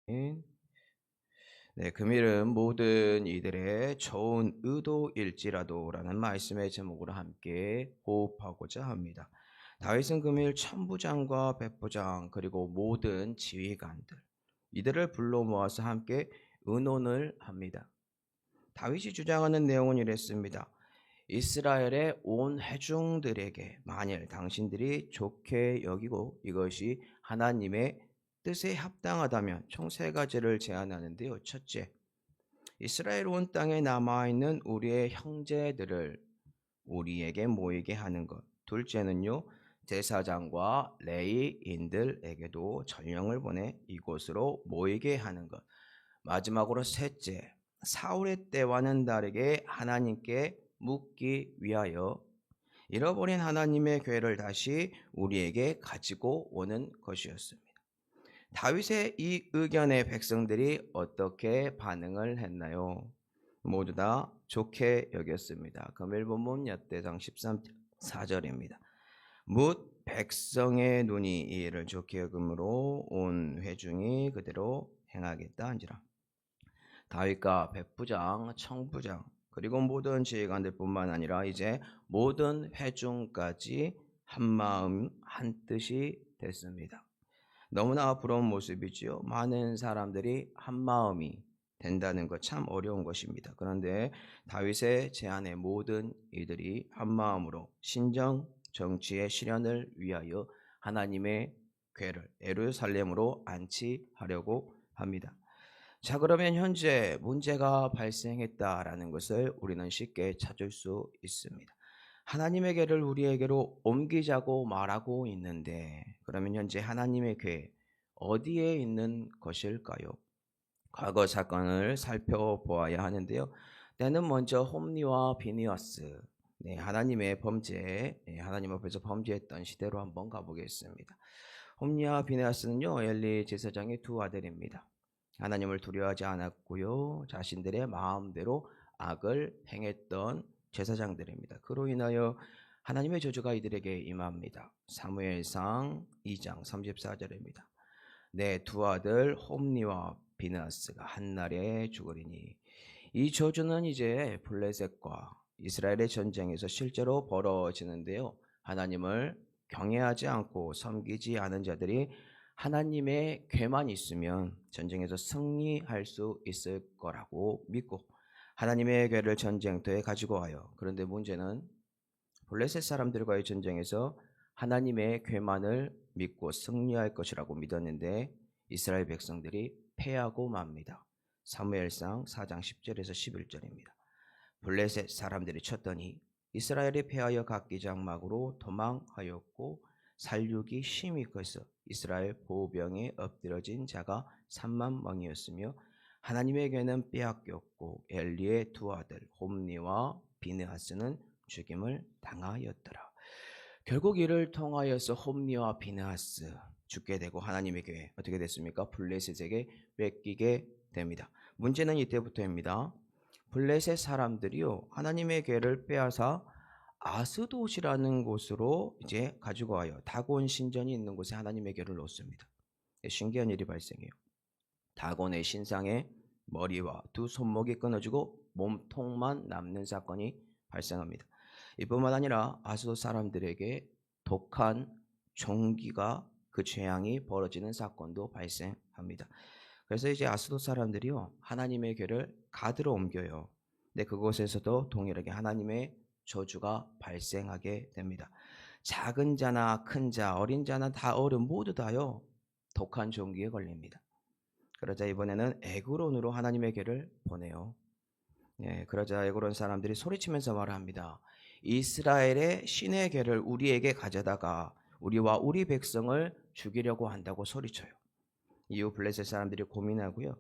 네, 금일은 모든 이들의 좋은 의도일지라도라는 말씀의 제목으로 함께 호흡하고자 합니다. 다윗은 금일 천부장과 백부장 그리고 모든 지휘관들 이들을 불러 모아서 함께 의논을 합니다. 다윗이 주장하는 내용은 이랬습니다. 이스라엘의 온 회중들에게 만일 당신들이 좋게 여기고 이것이 하나님의 뜻에 합당하다면 총 세 가지를 제안하는데요. 첫째, 이스라엘 온 땅에 남아있는 우리의 형제들을 우리에게 모이게 하는 것. 둘째는요, 제사장과 레위인들에게도 전령을 보내 이곳으로 모이게 하는 것. 마지막으로 셋째, 사울의 때와는 다르게 하나님께 묻기 위하여 잃어버린 하나님의 괴를 다시 우리에게 가지고 오는 것이었습니다. 다윗의 이 의견에 백성들이 어떻게 반응을 했나요? 모두 다 좋게 여겼습니다. 금일 본문 역대상 13절입니다. 뭇 백성의 눈이 이 일을 좋게 여김으로 온 회중이 그대로 행하겠다 한지라. 다윗과 백부장, 청부장 그리고 모든 지휘관들뿐만 아니라 이제 모든 회중까지 한 마음 한 뜻이 됐습니다. 너무나 부러운 모습이지요. 많은 사람들이 한 마음이 된다는 것 참 어려운 것입니다. 그런데 다윗의 제안에 모든 이들이 한 마음으로 신정 정치의 실현을 위하여 하나님의 궤를 예루살렘으로 안치하려고 합니다. 자, 그러면 현재 문제가 발생했다라는 것을 우리는 쉽게 찾을 수 있습니다. 하나님의 궤를 우리에게로 옮기자고 말하고 있는데, 그러면 현재 하나님의 궤 어디에 있는 것일까요? 과거 사건을 살펴보아야 하는데요. 때는 먼저 홈리와 비니아스, 하나님의 범죄, 하나님 앞에서 범죄했던 시대로 한번 가보겠습니다. 홈리와 비니아스는요, 엘리 제사장의 두 아들입니다. 하나님을 두려워하지 않았고요. 자신들의 마음대로 악을 행했던 제사장들입니다. 그로 인하여 하나님의 저주가 이들에게 임합니다. 사무엘상 2장 34절입니다. 내 두 아들 홈리와 비느하스가 한날에 죽으리니. 이 저주는 이제 블레셋과 이스라엘의 전쟁에서 실제로 벌어지는데요. 하나님을 경외하지 않고 섬기지 않은 자들이 하나님의 궤만 있으면 전쟁에서 승리할 수 있을 거라고 믿고 하나님의 궤를 전쟁터에 가지고 와요. 그런데 문제는 블레셋 사람들과의 전쟁에서 하나님의 궤만을 믿고 승리할 것이라고 믿었는데 이스라엘 백성들이 패하고 맙니다. 사무엘상 4장 10절에서 11절입니다. 블레셋 사람들이 쳤더니 이스라엘이 패하여 각기 장막으로 도망하였고 살육이 심히 커서 이스라엘 보병에 엎드러진 자가 3만 명이었으며 하나님의 궤는 빼앗겼고 엘리의 두 아들 홈리와 비느하스는 죽임을 당하였더라. 결국 이를 통하여서 홈리와 비느하스 죽게 되고 하나님의 궤 어떻게 됐습니까? 블레셋에게 뺏기게 됩니다. 문제는 이때부터입니다. 블레셋 사람들이요 하나님의 궤를 빼앗아 아스돗이라는 곳으로 이제 가지고 와요. 다곤 신전이 있는 곳에 하나님의 궤를 놓습니다. 신기한 일이 발생해요. 다곤의 신상의 머리와 두 손목이 끊어지고 몸통만 남는 사건이 발생합니다. 이뿐만 아니라 아스돗 사람들에게 독한 종기가 그 재앙이 벌어지는 사건도 발생합니다. 그래서 이제 아스돗 사람들이요 하나님의 궤를 가드로 옮겨요. 근데 그곳에서도 동일하게 하나님의 저주가 발생하게 됩니다. 작은 자나 큰 자, 어린 자나 다 어른 모두 다요 독한 종기에 걸립니다. 그러자 이번에는 에그론으로 하나님의 궤를 보내요. 그러자 에그론 사람들이 소리치면서 말합니다. 이스라엘의 신의 궤를 우리에게 가져다가 우리와 우리 백성을 죽이려고 한다고 소리쳐요. 이후 블레셋 사람들이 고민하고요.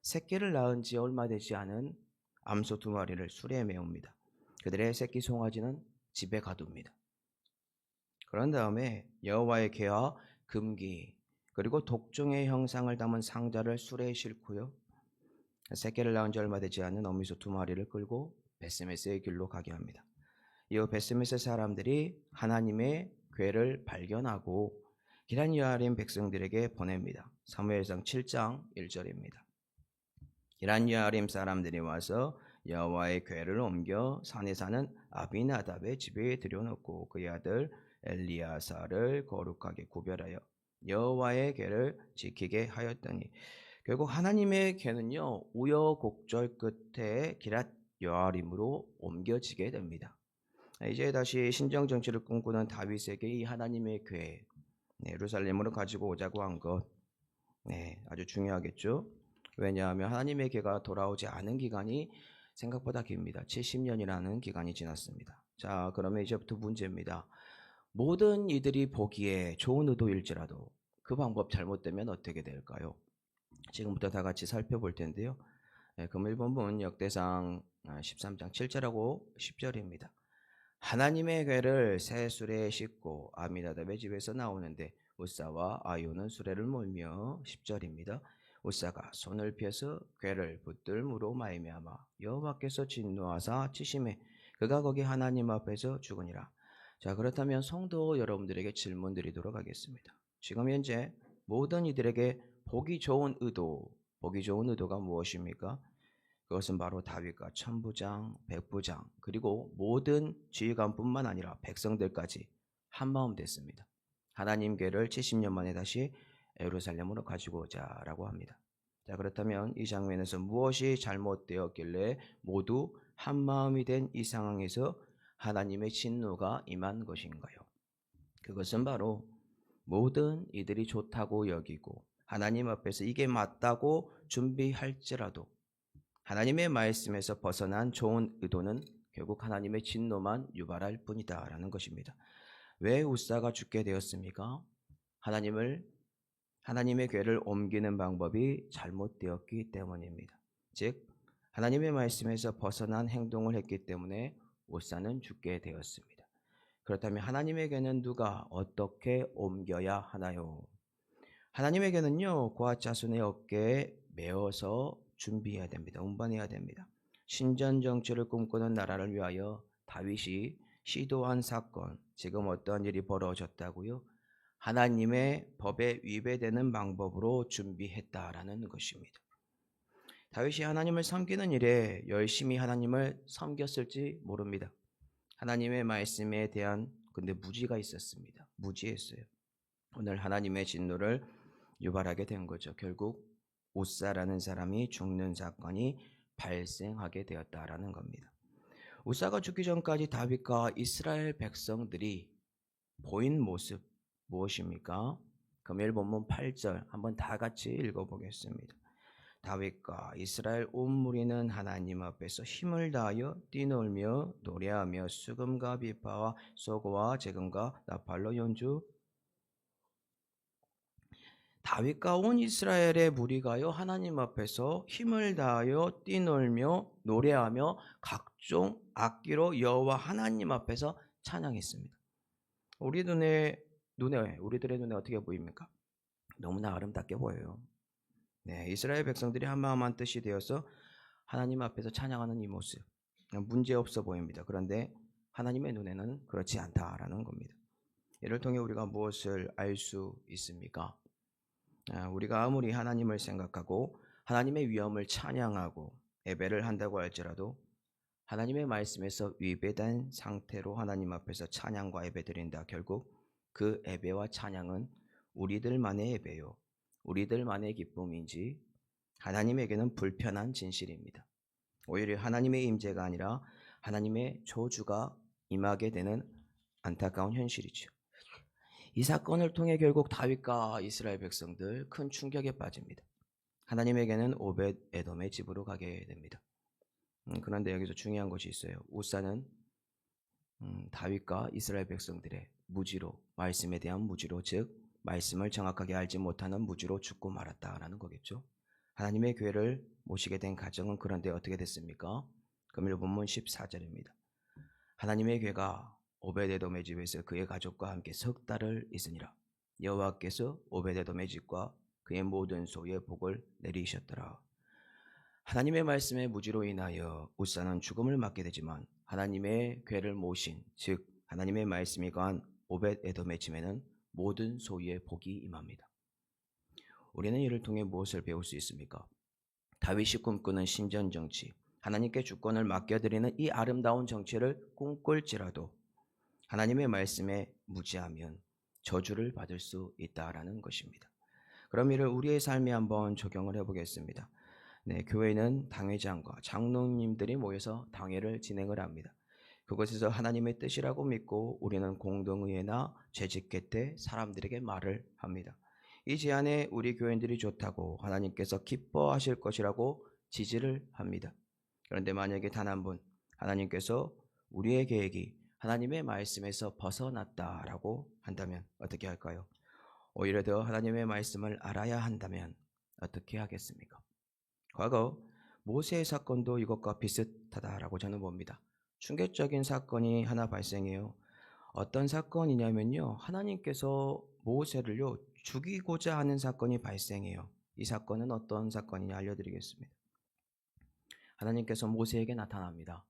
새끼를 낳은 지 얼마 되지 않은 암소 2마리를 수레에 메웁니다. 그들의 새끼 송아지는 집에 가둡니다. 그런 다음에 여호와의 궤와 금기 그리고 독종의 형상을 담은 상자를 수레에 싣고요. 새끼를 낳은 지 얼마 되지 않은 어미소 2마리를 끌고 베스메스의 길로 가게 합니다. 이후 베스메스 사람들이 하나님의 궤를 발견하고 기럇여아림 백성들에게 보냅니다. 사무엘상 7장 1절입니다. 기럇여아림 사람들이 와서 여호와의 궤를 옮겨 산에 사는 아비나답의 집에 들여놓고 그의 아들 엘리야사를 거룩하게 구별하여 여호와의 궤를 지키게 하였더니, 결국 하나님의 궤는요 우여곡절 끝에 기럇여아림으로 옮겨지게 됩니다. 이제 다시 신정 정치를 꿈꾸는 다윗에게 이 하나님의 궤, 예루살렘으로 가지고 오자고 한 것, 아주 중요하겠죠. 왜냐하면 하나님의 궤가 돌아오지 않은 기간이 생각보다 깁니다. 70년이라는 기간이 지났습니다. 자, 그러면 이제부터 문제입니다. 모든 이들이 보기에 좋은 의도일지라도 그 방법 잘못되면 어떻게 될까요? 지금부터 다 같이 살펴볼 텐데요. 금일 본문 역대상 13장 7절하고 10절입니다. 하나님의 궤를 새 수레에 싣고 아미나답의 집에서 나오는데 우사와 아요는 수레를 몰며 10절입니다. 우사가 손을 펴서 궤를 붙들므로 말미암아 여호와께서 진노하사 치심에 그가 거기 하나님 앞에서 죽으니라. 자, 그렇다면 성도 여러분들에게 질문 드리도록 하겠습니다. 지금 현재 모든 이들에게 보기 좋은 의도가 무엇입니까? 그것은 바로 다윗과 천부장, 백부장, 그리고 모든 지휘관뿐만 아니라 백성들까지 한마음 됐습니다. 하나님 궤를 70년 만에 다시 예루살렘으로 가지고 오자라고 합니다. 자, 그렇다면 이 장면에서 무엇이 잘못되었길래 모두 한마음이 된 이 상황에서 하나님의 진노가 임한 것인가요? 그것은 바로 모든 이들이 좋다고 여기고 하나님 앞에서 이게 맞다고 준비할지라도 하나님의 말씀에서 벗어난 좋은 의도는 결국 하나님의 진노만 유발할 뿐이다 라는 것입니다. 왜 우사가 죽게 되었습니까? 하나님의 궤를 옮기는 방법이 잘못되었기 때문입니다. 즉 하나님의 말씀에서 벗어난 행동을 했기 때문에 우사는 죽게 되었습니다. 그렇다면 하나님의 궤는 누가 어떻게 옮겨야 하나요? 하나님의 궤는요 고앗 자손의 어깨에 메어서 준비해야 됩니다. 운반해야 됩니다. 신전 정치를 꿈꾸는 나라를 위하여 다윗이 시도한 사건, 지금 어떠한 일이 벌어졌다고요? 하나님의 법에 위배되는 방법으로 준비했다라는 것입니다. 다윗이 하나님을 섬기는 일에 열심히 하나님을 섬겼을지 모릅니다. 하나님의 말씀에 대한 근데 무지가 있었습니다. 무지했어요. 오늘 하나님의 진노를 유발하게 된 거죠. 결국 우사라는 사람이 죽는 사건이 발생하게 되었다라는 겁니다. 우사가 죽기 전까지 다윗과 이스라엘 백성들이 보인 모습 무엇입니까? 금요일 본문 8절 한번 다 같이 읽어보겠습니다. 다윗과 이스라엘 온 무리는 하나님 앞에서 힘을 다하여 뛰놀며 노래하며 수금과 비파와 소고와 재금과 나팔로 연주. 다윗과 온 이스라엘의 무리가요 하나님 앞에서 힘을 다하여 뛰놀며 노래하며 각종 악기로 여호와 하나님 앞에서 찬양했습니다. 우리들의 눈에 어떻게 보입니까? 너무나 아름답게 보여요. 이스라엘 백성들이 한마음 한뜻이 되어서 하나님 앞에서 찬양하는 이 모습 문제없어 보입니다. 그런데 하나님의 눈에는 그렇지 않다라는 겁니다. 이를 통해 우리가 무엇을 알 수 있습니까? 우리가 아무리 하나님을 생각하고 하나님의 위엄을 찬양하고 예배를 한다고 할지라도 하나님의 말씀에서 위배된 상태로 하나님 앞에서 찬양과 예배 드린다. 결국 그 예배와 찬양은 우리들만의 예배요, 우리들만의 기쁨인지 하나님에게는 불편한 진실입니다. 오히려 하나님의 임재가 아니라 하나님의 저주가 임하게 되는 안타까운 현실이죠. 이 사건을 통해 결국 다윗과 이스라엘 백성들 큰 충격에 빠집니다. 하나님에게는 오벳 에돔의 집으로 가게 됩니다. 그런데 여기서 중요한 것이 있어요. 우사는 다윗과 이스라엘 백성들의 무지로, 말씀에 대한 무지로, 즉 말씀을 정확하게 알지 못하는 무지로 죽고 말았다라는 거겠죠. 하나님의 궤를 모시게 된 가정은 그런데 어떻게 됐습니까? 금일 본문 14절입니다. 하나님의 궤가 오벳에돔의 집에서 그의 가족과 함께 석 달을 있으니라. 여호와께서 오벳에돔의 집과 그의 모든 소유에 복을 내리셨더라. 하나님의 말씀의 무지로 인하여 우사는 죽음을 맞게 되지만 하나님의 궤를 모신, 즉 하나님의 말씀이 거한 오벳에돔의 집에는 모든 소유의 복이 임합니다. 우리는 이를 통해 무엇을 배울 수 있습니까? 다윗이 꿈꾸는 신전 정치, 하나님께 주권을 맡겨드리는 이 아름다운 정치를 꿈꿀지라도 하나님의 말씀에 무지하면 저주를 받을 수 있다라는 것입니다. 그럼 이를 우리의 삶에 한번 적용을 해보겠습니다. 네, 교회는 당회장과 장로님들이 모여서 당회를 진행을 합니다. 그곳에서 하나님의 뜻이라고 믿고 우리는 공동의회나 재직회 때 사람들에게 말을 합니다. 이 제안에 우리 교인들이 좋다고 하나님께서 기뻐하실 것이라고 지지를 합니다. 그런데 만약에 단 한 분 하나님께서 우리의 계획이 하나님의 말씀에서 벗어났다라고 한다면 어떻게 할까요? 오히려 더 하나님의 말씀을 알아야 한다면 어떻게 하겠습니까? 과거 모세의 사건도 이것과 비슷하다라고 저는 봅니다. 충격적인 사건이 하나 발생해요. 어떤 사건이냐면요. 하나님께서 모세를요 죽이고자 하는 사건이 발생해요. 이 사건은 어떤 사건이냐 알려드리겠습니다. 하나님께서 모세에게 나타납니다.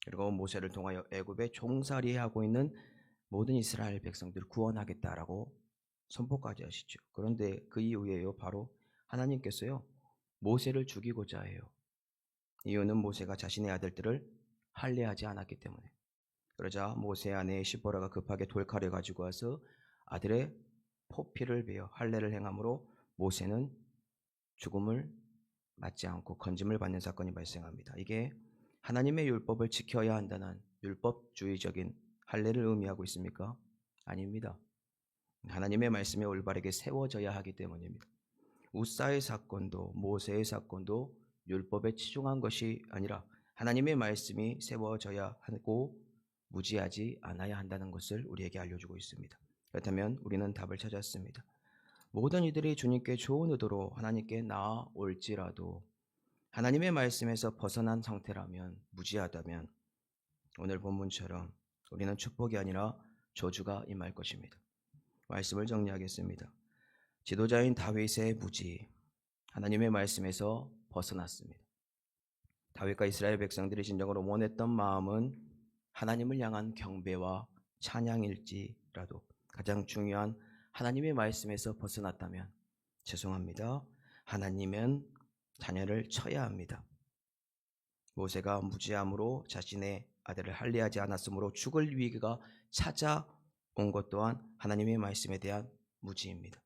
그리고 모세를 통하여 애굽에 종살이하고 있는 모든 이스라엘 백성들을 구원하겠다라고 선포까지 하시죠. 그런데 그 이후에요. 바로 하나님께서요. 모세를 죽이고자 해요. 이유는 모세가 자신의 아들들을 할례하지 않았기 때문에. 그러자 모세의 아내 시보라가 급하게 돌칼을 가지고 와서 아들의 포피를 베어 할례를 행함으로 모세는 죽음을 맞지 않고 건짐을 받는 사건이 발생합니다. 이게 하나님의 율법을 지켜야 한다는 율법주의적인 할례를 의미하고 있습니까? 아닙니다. 하나님의 말씀이 올바르게 세워져야 하기 때문입니다. 우사의 사건도 모세의 사건도 율법에 치중한 것이 아니라 하나님의 말씀이 세워져야 하고 무지하지 않아야 한다는 것을 우리에게 알려주고 있습니다. 그렇다면 우리는 답을 찾았습니다. 모든 이들이 주님께 좋은 의도로 하나님께 나아올지라도 하나님의 말씀에서 벗어난 상태라면 무지하다면 오늘 본문처럼 우리는 축복이 아니라 저주가 임할 것입니다. 말씀을 정리하겠습니다. 지도자인 다윗의 무지, 하나님의 말씀에서 벗어났습니다. 다윗과 이스라엘 백성들이 진정으로 원했던 마음은 하나님을 향한 경배와 찬양일지라도 가장 중요한 하나님의 말씀에서 벗어났다면 죄송합니다. 하나님은 자녀를 쳐야 합니다. 모세가 무지함으로 자신의 아들을 할례하지 않았으므로 죽을 위기가 찾아온 것 또한 하나님의 말씀에 대한 무지입니다.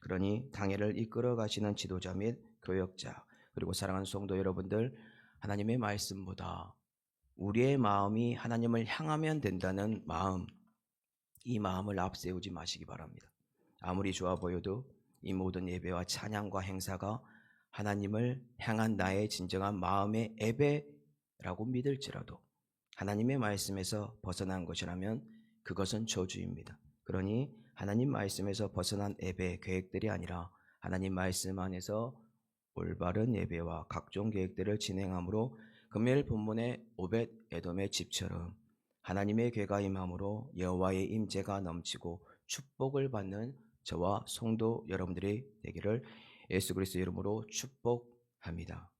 그러니 당회를 이끌어 가시는 지도자 및 교역자 그리고 사랑하는 성도 여러분들, 하나님의 말씀보다 우리의 마음이 하나님을 향하면 된다는 마음, 이 마음을 앞세우지 마시기 바랍니다. 아무리 좋아 보여도 이 모든 예배와 찬양과 행사가 하나님을 향한 나의 진정한 마음의 예배라고 믿을지라도 하나님의 말씀에서 벗어난 것이라면 그것은 저주입니다. 그러니 하나님 말씀에서 벗어난 예배 계획들이 아니라 하나님 말씀 안에서 올바른 예배와 각종 계획들을 진행함으로 금요일 본문의 오벳 에돔의 집처럼 하나님의 괴가 임함으로 여호와의 임재가 넘치고 축복을 받는 저와 성도 여러분들이 되기를 예수 그리스도 이름으로 축복합니다.